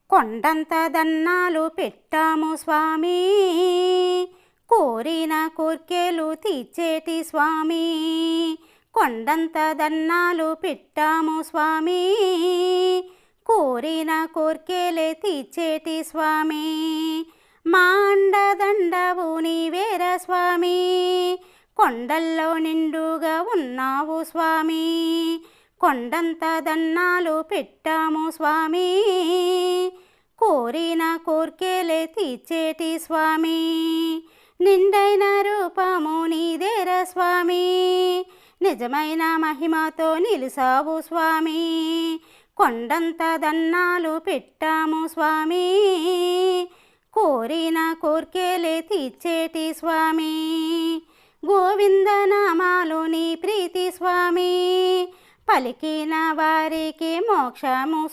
కొండంత దన్నాలు పెట్టాము స్వామి, కోరిన కోర్కెలు తీర్చేటి స్వామి. కొండంత దన్నాలు పెట్టాము స్వామి, కోరిన కోర్కెలే తీర్చేటి స్వామి. మా అండదండవు నీవేర స్వామి, కొండల్లో నిండుగా ఉన్నావు స్వామి. కొండంత దన్నాలు పెట్టాము స్వామి, కోరిన కోర్కెలే తీర్చేటి స్వామి. నిండైన రూపము నీదేర స్వామి, నిజమైన మహిమతో నిలిసావు స్వామి. కొండంత దన్నాలు పెట్టాము స్వామి, కోరిన కోర్కెలే తీర్చేటి స్వామి. గోవింద నామాలు నీ ప్రీతి స్వామి, పలికిన వారికి మోక్షము